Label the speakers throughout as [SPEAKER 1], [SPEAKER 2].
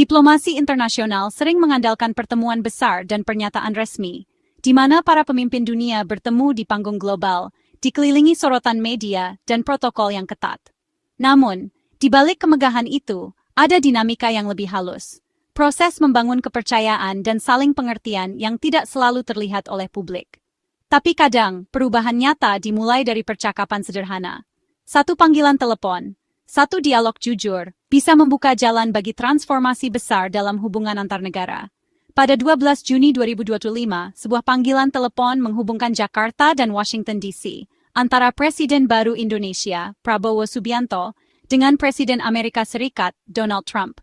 [SPEAKER 1] Diplomasi internasional sering mengandalkan pertemuan besar dan pernyataan resmi, di mana para pemimpin dunia bertemu di panggung global, dikelilingi sorotan media dan protokol yang ketat. Namun, di balik kemegahan itu, ada dinamika yang lebih halus. Proses membangun kepercayaan dan saling pengertian yang tidak selalu terlihat oleh publik. Tapi kadang, perubahan nyata dimulai dari percakapan sederhana. Satu panggilan telepon, satu dialog jujur, bisa membuka jalan bagi transformasi besar dalam hubungan antar negara. Pada 12 Juni 2025, sebuah panggilan telepon menghubungkan Jakarta dan Washington DC antara Presiden baru Indonesia, Prabowo Subianto, dengan Presiden Amerika Serikat, Donald Trump.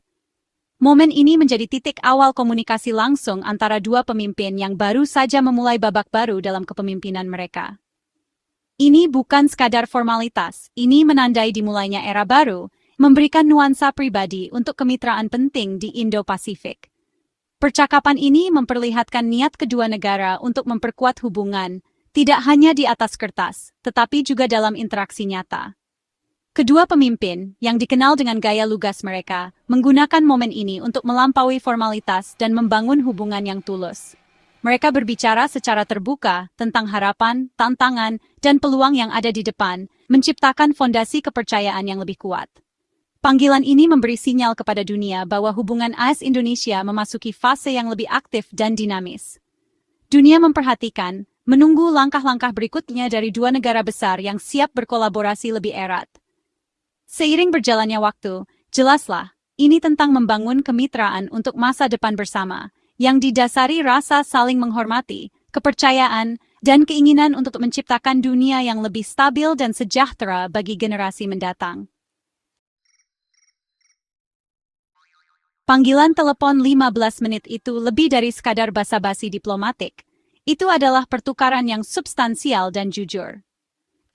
[SPEAKER 1] Momen ini menjadi titik awal komunikasi langsung antara dua pemimpin yang baru saja memulai babak baru dalam kepemimpinan mereka. Ini bukan sekadar formalitas, ini menandai dimulainya era baru, memberikan nuansa pribadi untuk kemitraan penting di Indo-Pasifik. Percakapan ini memperlihatkan niat kedua negara untuk memperkuat hubungan, tidak hanya di atas kertas, tetapi juga dalam interaksi nyata. Kedua pemimpin, yang dikenal dengan gaya lugas mereka, menggunakan momen ini untuk melampaui formalitas dan membangun hubungan yang tulus. Mereka berbicara secara terbuka tentang harapan, tantangan, dan peluang yang ada di depan, menciptakan fondasi kepercayaan yang lebih kuat. Panggilan ini memberi sinyal kepada dunia bahwa hubungan AS-Indonesia memasuki fase yang lebih aktif dan dinamis. Dunia memperhatikan, menunggu langkah-langkah berikutnya dari dua negara besar yang siap berkolaborasi lebih erat. Seiring berjalannya waktu, jelaslah, ini tentang membangun kemitraan untuk masa depan bersama, yang didasari rasa saling menghormati, kepercayaan, dan keinginan untuk menciptakan dunia yang lebih stabil dan sejahtera bagi generasi mendatang. Panggilan telepon 15 menit itu lebih dari sekadar basa-basi diplomatik. Itu adalah pertukaran yang substansial dan jujur.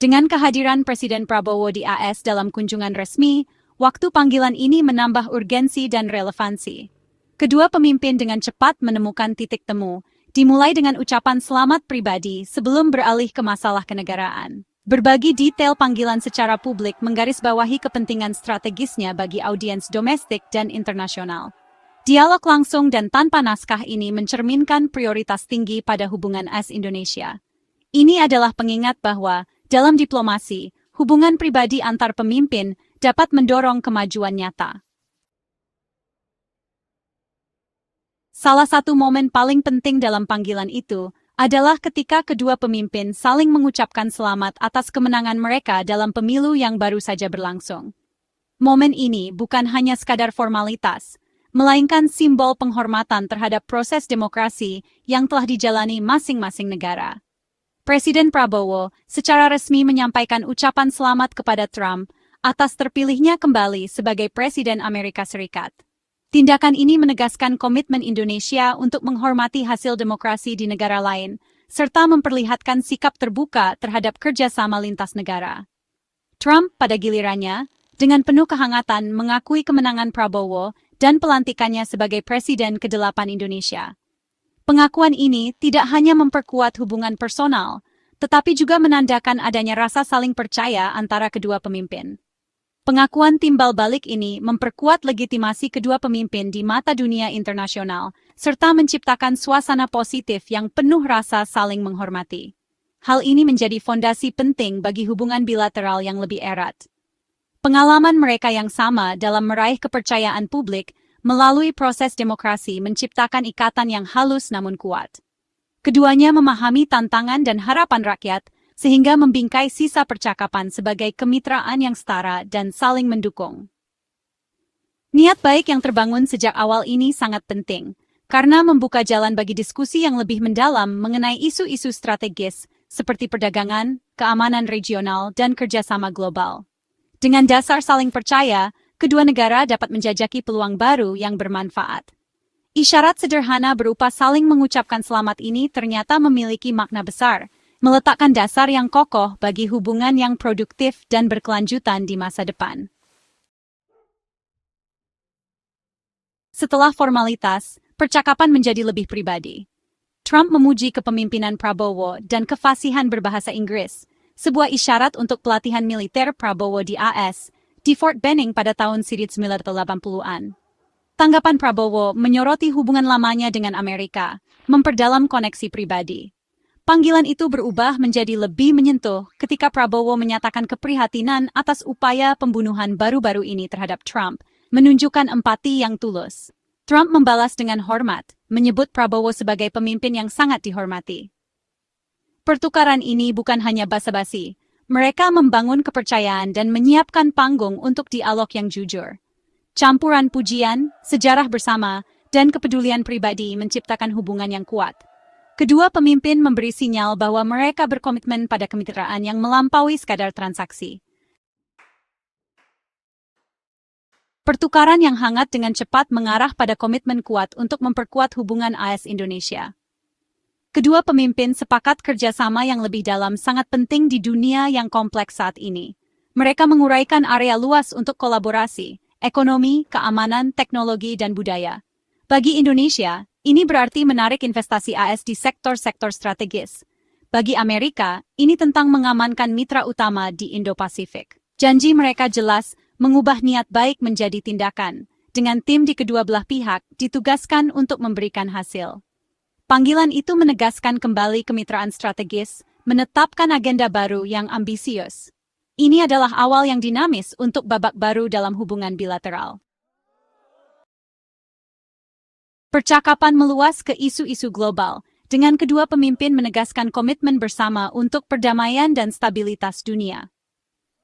[SPEAKER 1] Dengan kehadiran Presiden Prabowo di AS dalam kunjungan resmi, waktu panggilan ini menambah urgensi dan relevansi. Kedua pemimpin dengan cepat menemukan titik temu, dimulai dengan ucapan selamat pribadi sebelum beralih ke masalah kenegaraan. Berbagi detail panggilan secara publik menggarisbawahi kepentingan strategisnya bagi audiens domestik dan internasional. Dialog langsung dan tanpa naskah ini mencerminkan prioritas tinggi pada hubungan AS-Indonesia. Ini adalah pengingat bahwa, dalam diplomasi, hubungan pribadi antar pemimpin dapat mendorong kemajuan nyata. Salah satu momen paling penting dalam panggilan itu adalah ketika kedua pemimpin saling mengucapkan selamat atas kemenangan mereka dalam pemilu yang baru saja berlangsung. Momen ini bukan hanya sekadar formalitas, melainkan simbol penghormatan terhadap proses demokrasi yang telah dijalani masing-masing negara. Presiden Prabowo secara resmi menyampaikan ucapan selamat kepada Trump atas terpilihnya kembali sebagai Presiden Amerika Serikat. Tindakan ini menegaskan komitmen Indonesia untuk menghormati hasil demokrasi di negara lain, serta memperlihatkan sikap terbuka terhadap kerjasama lintas negara. Trump, pada gilirannya, dengan penuh kehangatan mengakui kemenangan Prabowo dan pelantikannya sebagai Presiden ke-8 Indonesia. Pengakuan ini tidak hanya memperkuat hubungan personal, tetapi juga menandakan adanya rasa saling percaya antara kedua pemimpin. Pengakuan timbal balik ini memperkuat legitimasi kedua pemimpin di mata dunia internasional, serta menciptakan suasana positif yang penuh rasa saling menghormati. Hal ini menjadi fondasi penting bagi hubungan bilateral yang lebih erat. Pengalaman mereka yang sama dalam meraih kepercayaan publik melalui proses demokrasi menciptakan ikatan yang halus namun kuat. Keduanya memahami tantangan dan harapan rakyat, sehingga membingkai sisa percakapan sebagai kemitraan yang setara dan saling mendukung. Niat baik yang terbangun sejak awal ini sangat penting, karena membuka jalan bagi diskusi yang lebih mendalam mengenai isu-isu strategis seperti perdagangan, keamanan regional, dan kerjasama global. Dengan dasar saling percaya, kedua negara dapat menjajaki peluang baru yang bermanfaat. Isyarat sederhana berupa saling mengucapkan selamat ini ternyata memiliki makna besar, meletakkan dasar yang kokoh bagi hubungan yang produktif dan berkelanjutan di masa depan. Setelah formalitas, percakapan menjadi lebih pribadi. Trump memuji kepemimpinan Prabowo dan kefasihan berbahasa Inggris, sebuah isyarat untuk pelatihan militer Prabowo di AS, di Fort Benning pada tahun 1980-an. Tanggapan Prabowo menyoroti hubungan lamanya dengan Amerika, memperdalam koneksi pribadi. Panggilan itu berubah menjadi lebih menyentuh ketika Prabowo menyatakan keprihatinan atas upaya pembunuhan baru-baru ini terhadap Trump, menunjukkan empati yang tulus. Trump membalas dengan hormat, menyebut Prabowo sebagai pemimpin yang sangat dihormati. Pertukaran ini bukan hanya basa-basi, mereka membangun kepercayaan dan menyiapkan panggung untuk dialog yang jujur. Campuran pujian, sejarah bersama, dan kepedulian pribadi menciptakan hubungan yang kuat. Kedua pemimpin memberi sinyal bahwa mereka berkomitmen pada kemitraan yang melampaui sekadar transaksi. Pertukaran yang hangat dengan cepat mengarah pada komitmen kuat untuk memperkuat hubungan AS-Indonesia. Kedua pemimpin sepakat kerjasama yang lebih dalam sangat penting di dunia yang kompleks saat ini. Mereka menguraikan area luas untuk kolaborasi, ekonomi, keamanan, teknologi, dan budaya. Bagi Indonesia, ini berarti menarik investasi AS di sektor-sektor strategis. Bagi Amerika, ini tentang mengamankan mitra utama di Indo-Pasifik. Janji mereka jelas mengubah niat baik menjadi tindakan, dengan tim di kedua belah pihak ditugaskan untuk memberikan hasil. Panggilan itu menegaskan kembali kemitraan strategis, menetapkan agenda baru yang ambisius. Ini adalah awal yang dinamis untuk babak baru dalam hubungan bilateral. Percakapan meluas ke isu-isu global, dengan kedua pemimpin menegaskan komitmen bersama untuk perdamaian dan stabilitas dunia.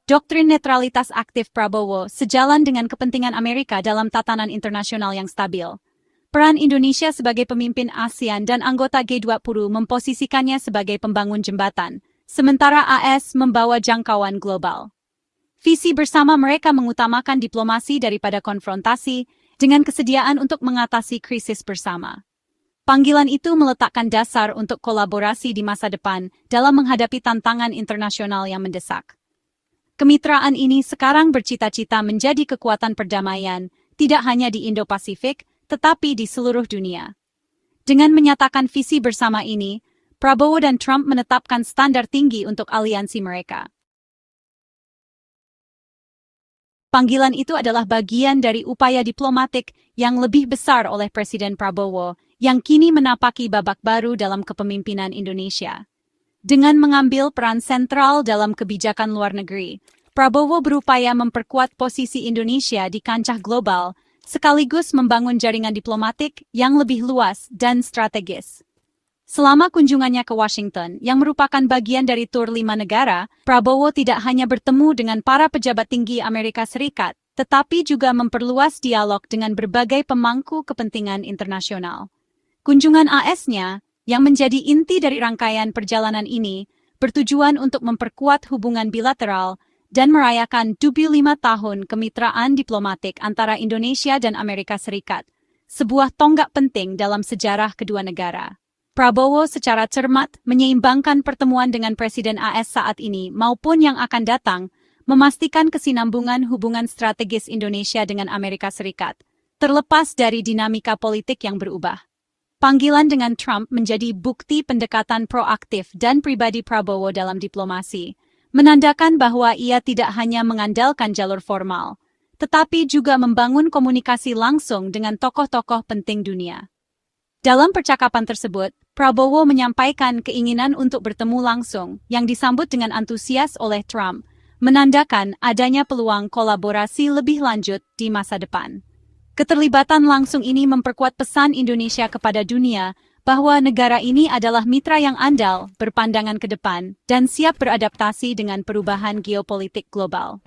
[SPEAKER 1] Doktrin netralitas aktif Prabowo sejalan dengan kepentingan Amerika dalam tatanan internasional yang stabil. Peran Indonesia sebagai pemimpin ASEAN dan anggota G20 memposisikannya sebagai pembangun jembatan, sementara AS membawa jangkauan global. Visi bersama mereka mengutamakan diplomasi daripada konfrontasi, dengan kesediaan untuk mengatasi krisis bersama. Panggilan itu meletakkan dasar untuk kolaborasi di masa depan dalam menghadapi tantangan internasional yang mendesak. Kemitraan ini sekarang bercita-cita menjadi kekuatan perdamaian, tidak hanya di Indo-Pasifik, tetapi di seluruh dunia. Dengan menyatakan visi bersama ini, Prabowo dan Trump menetapkan standar tinggi untuk aliansi mereka. Panggilan itu adalah bagian dari upaya diplomatik yang lebih besar oleh Presiden Prabowo yang kini menapaki babak baru dalam kepemimpinan Indonesia. Dengan mengambil peran sentral dalam kebijakan luar negeri, Prabowo berupaya memperkuat posisi Indonesia di kancah global, sekaligus membangun jaringan diplomatik yang lebih luas dan strategis. Selama kunjungannya ke Washington, yang merupakan bagian dari tur 5 negara, Prabowo tidak hanya bertemu dengan para pejabat tinggi Amerika Serikat, tetapi juga memperluas dialog dengan berbagai pemangku kepentingan internasional. Kunjungan AS-nya, yang menjadi inti dari rangkaian perjalanan ini, bertujuan untuk memperkuat hubungan bilateral dan merayakan 75 tahun kemitraan diplomatik antara Indonesia dan Amerika Serikat, sebuah tonggak penting dalam sejarah kedua negara. Prabowo secara cermat menyeimbangkan pertemuan dengan Presiden AS saat ini maupun yang akan datang, memastikan kesinambungan hubungan strategis Indonesia dengan Amerika Serikat, terlepas dari dinamika politik yang berubah. Panggilan dengan Trump menjadi bukti pendekatan proaktif dan pribadi Prabowo dalam diplomasi, menandakan bahwa ia tidak hanya mengandalkan jalur formal, tetapi juga membangun komunikasi langsung dengan tokoh-tokoh penting dunia. Dalam percakapan tersebut, Prabowo menyampaikan keinginan untuk bertemu langsung yang disambut dengan antusias oleh Trump, menandakan adanya peluang kolaborasi lebih lanjut di masa depan. Keterlibatan langsung ini memperkuat pesan Indonesia kepada dunia bahwa negara ini adalah mitra yang andal, berpandangan ke depan, dan siap beradaptasi dengan perubahan geopolitik global.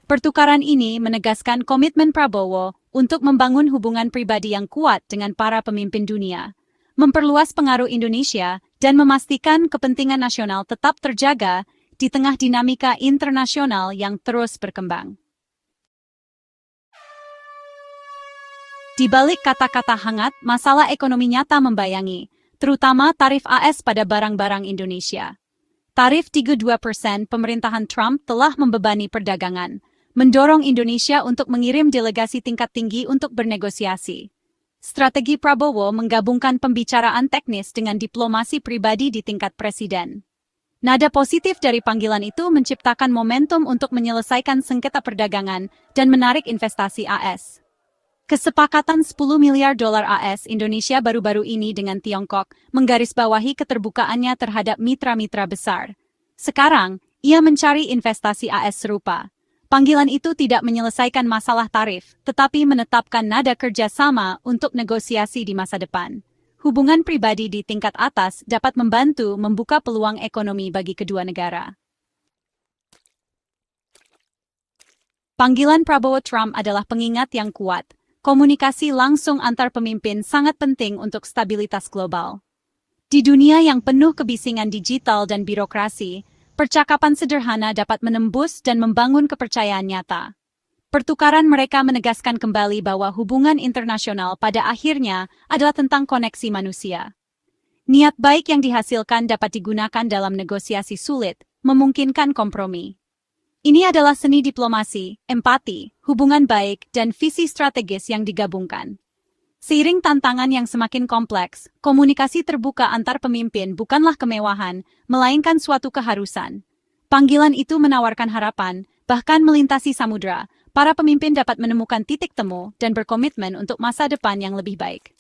[SPEAKER 1] Pertukaran ini menegaskan komitmen Prabowo untuk membangun hubungan pribadi yang kuat dengan para pemimpin dunia, memperluas pengaruh Indonesia, dan memastikan kepentingan nasional tetap terjaga di tengah dinamika internasional yang terus berkembang. Di balik kata-kata hangat, masalah ekonomi nyata membayangi, terutama tarif AS pada barang-barang Indonesia. Tarif 32% pemerintahan Trump telah membebani perdagangan, mendorong Indonesia untuk mengirim delegasi tingkat tinggi untuk bernegosiasi. Strategi Prabowo menggabungkan pembicaraan teknis dengan diplomasi pribadi di tingkat presiden. Nada positif dari panggilan itu menciptakan momentum untuk menyelesaikan sengketa perdagangan dan menarik investasi AS. Kesepakatan 10 miliar dolar AS Indonesia baru-baru ini dengan Tiongkok menggarisbawahi keterbukaannya terhadap mitra-mitra besar. Sekarang, ia mencari investasi AS serupa. Panggilan itu tidak menyelesaikan masalah tarif, tetapi menetapkan nada kerjasama untuk negosiasi di masa depan. Hubungan pribadi di tingkat atas dapat membantu membuka peluang ekonomi bagi kedua negara. Panggilan Prabowo-Trump adalah pengingat yang kuat. Komunikasi langsung antar pemimpin sangat penting untuk stabilitas global. Di dunia yang penuh kebisingan digital dan birokrasi, percakapan sederhana dapat menembus dan membangun kepercayaan nyata. Pertukaran mereka menegaskan kembali bahwa hubungan internasional pada akhirnya adalah tentang koneksi manusia. Niat baik yang dihasilkan dapat digunakan dalam negosiasi sulit, memungkinkan kompromi. Ini adalah seni diplomasi, empati, hubungan baik, dan visi strategis yang digabungkan. Seiring tantangan yang semakin kompleks, komunikasi terbuka antar pemimpin bukanlah kemewahan, melainkan suatu keharusan. Panggilan itu menawarkan harapan, bahkan melintasi samudera, para pemimpin dapat menemukan titik temu dan berkomitmen untuk masa depan yang lebih baik.